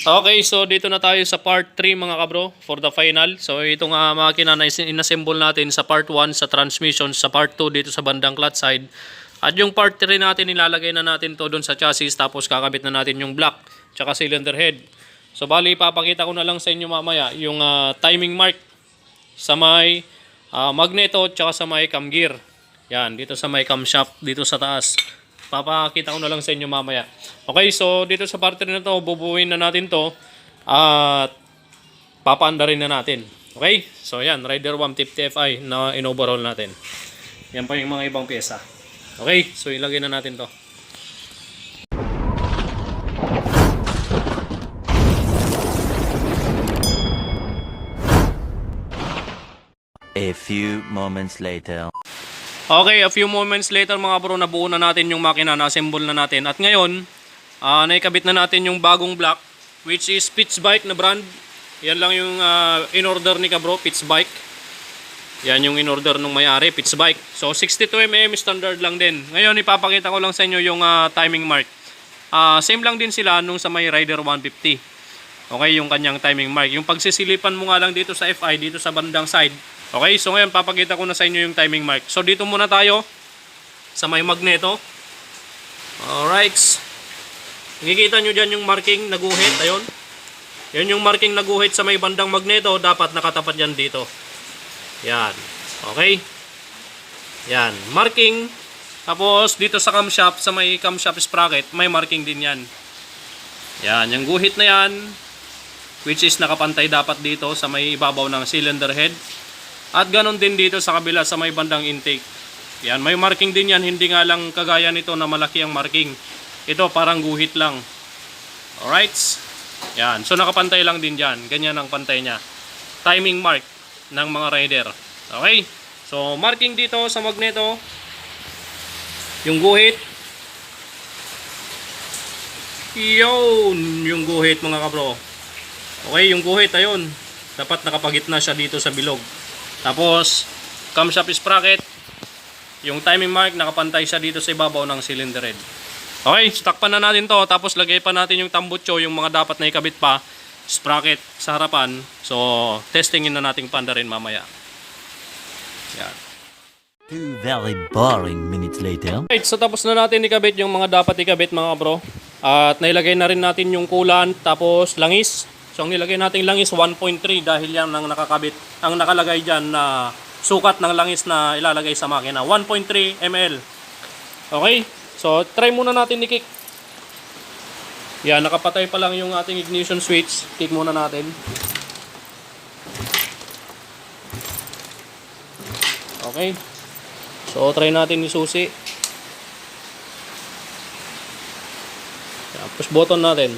Okay, so dito na tayo sa part 3 mga kabro for the final. So itong makina na inassemble natin sa part 1 sa transmission, sa part 2 dito sa bandang clutch side. At yung part 3 natin ilalagay na natin to doon sa chassis, tapos kakabit na natin yung block tsaka cylinder head. So bali ipapakita ko na lang sa inyo mamaya yung timing mark sa may magneto tsaka sa may cam gear. Yan, dito sa may camshaft dito sa taas. Papakita ko na lang sa inyo mamaya. Okay, so dito sa parte na to, bubuuin na natin to at papaandarin na natin. Okay, so yan, Rider 150 Fi na in-overhaul natin. Yan pa yung mga ibang pyesa. Okay, so ilagay na natin to. A few moments later. Okay, a few moments later mga bro, nabuo na natin yung makina, na-assemble na natin. At ngayon, naikabit na natin yung bagong block, which is Pitts Bike na brand. Yan lang yung in-order ni kabro, Pitts Bike. Yan yung in-order nung may-ari, Pitts Bike. So 62mm standard lang din. Ngayon ipapakita ko lang sa inyo yung timing mark. Same lang din sila nung sa may Rider 150. Okay, yung kanyang timing mark. Yung pagsisilipan mo nga lang dito sa FI, dito sa bandang side. Okay, so ngayon papakita ko na sa inyo yung timing mark. So dito muna tayo sa may magneto. Alright. Nakikita nyo dyan yung marking naguhit. Ayun. Yan yung marking naguhit sa may bandang magneto. Dapat nakatapat yan dito. Yan. Okay. Yan. Marking. Tapos dito sa camshaft, sa may camshaft sprocket, may marking din yan. Yan. Yung guhit na yan, which is nakapantay dapat dito sa may ibabaw ng cylinder head. At ganon din dito sa kabila sa may bandang intake. Yan, may marking din yan. Hindi nga lang kagaya nito na malaki ang marking. Ito parang guhit lang. Alright. Yan, so nakapantay lang din dyan. Ganyan ang pantay niya. Timing mark ng mga rider. Okay. So marking dito sa magneto. Yung guhit. Yun, yung guhit mga kabro. Okay, yung guhit ayun. Dapat nakapagitna siya dito sa bilog. Tapos, camshaft sprocket, yung timing mark, nakapantay siya dito sa ibabaw ng cylinder head. Okay, takpan na natin to. Tapos, lagay pa natin yung tambutso, yung mga dapat na ikabit pa, sprocket sa harapan. So, testingin na nating panda rin mamaya. Yan. 2 very boring minutes later. Right, so tapos na natin ikabit yung mga dapat ikabit mga bro. At nailagay na rin natin yung coolant, tapos langis. So ang nilagay nating langis 1.3 dahil yan ang nakakabit, ang nakalagay dyan na sukat ng langis na ilalagay sa makina, 1.3 ml. Okay, so try muna natin i-kick. Yan, nakapatay pa lang yung ating ignition switch. Kick muna natin. Okay, so try natin isusi. Yan, push button natin.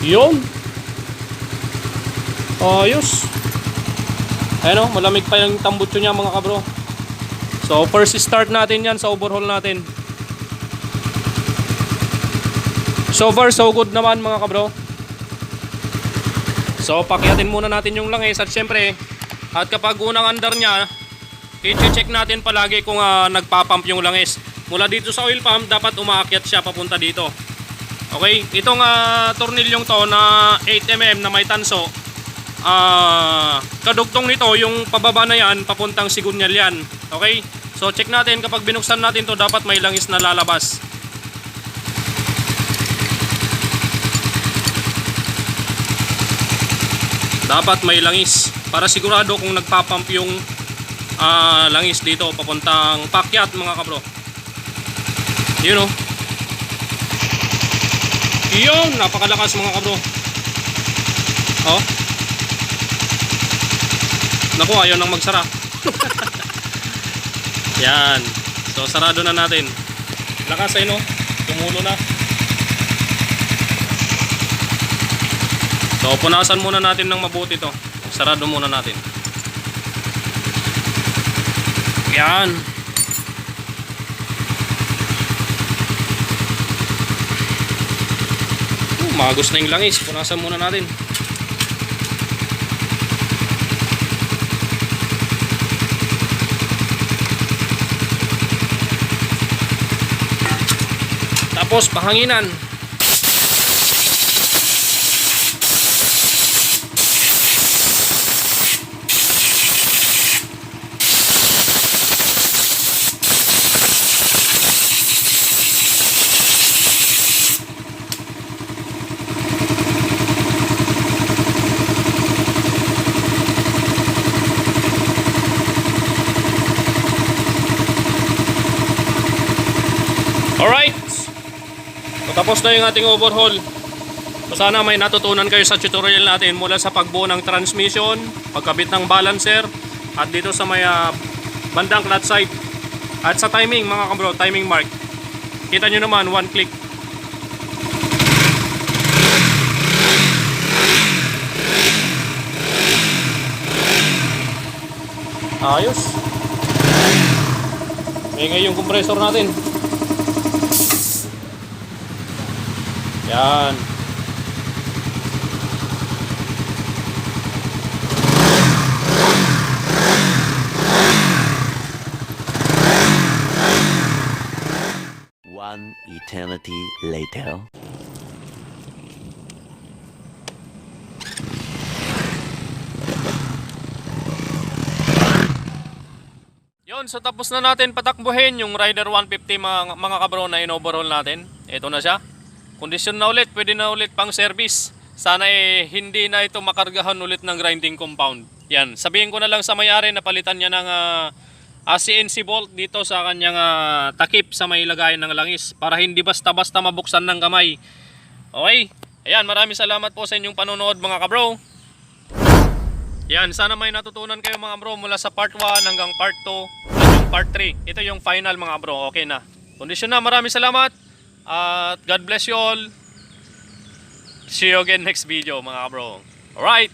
Yun. Ayos. Ayan o, malamig pa yung tambutso niya mga kabro. So first start natin yan sa overhaul natin. So far so good naman mga kabro. So pakyatin muna natin yung langis. At syempre, at kapag unang andar niya, i-check natin palagi kung nagpapump yung langis. Mula dito sa oil pump, dapat umaakyat siya papunta dito. Okay, itong tornilyong to na 8mm na may tanso, kadugtong nito yung pababa na yan, papuntang sigunyal yan. Okay, so check natin kapag binuksan natin to, dapat may langis na lalabas. Dapat may langis para sigurado kung nagpapump yung langis dito papuntang pakyat mga kabro. You know. Yun, napakalakas mga kabro. Oh. Naku, ayaw nang magsara. Yan. So sarado na natin. Lakas ay no. Tumulo na. So punasan muna natin ng mabuti to. Sarado muna natin. Yan. Magos na yung langis. Punasan muna natin. Tapos pahanginan. Tapos na yung ating overhaul. So sana may natutunan kayo sa tutorial natin mula sa pagbuo ng transmission, pagkabit ng balancer, at dito sa may bandang clutch side. At sa timing mga kabro, timing mark. Kita nyo naman, one click. Ayos. Ingay yung compressor natin. Yan. One eternity later. Yun, so tapos na natin patakbuhin yung Rider 150 mga kabro na in-overhaul natin. Ito na siya. Kondisyon na ulit, pwede na ulit pang service. Sana hindi na ito makargahan ulit ng grinding compound. Yan, sabihin ko na lang sa may-ari na palitan niya ng CNC bolt dito sa kanyang takip sa may lagayan ng langis para hindi basta-basta mabuksan ng kamay. Okay? Ayan, maraming salamat po sa inyong panonood mga kabro. Yan, sana may natutunan kayo mga bro mula sa part 1 hanggang part 2 at yung part 3. Ito yung final mga bro, okay na. Kondisyon na, maraming salamat at God bless you all. See you again next video mga bro. Alright!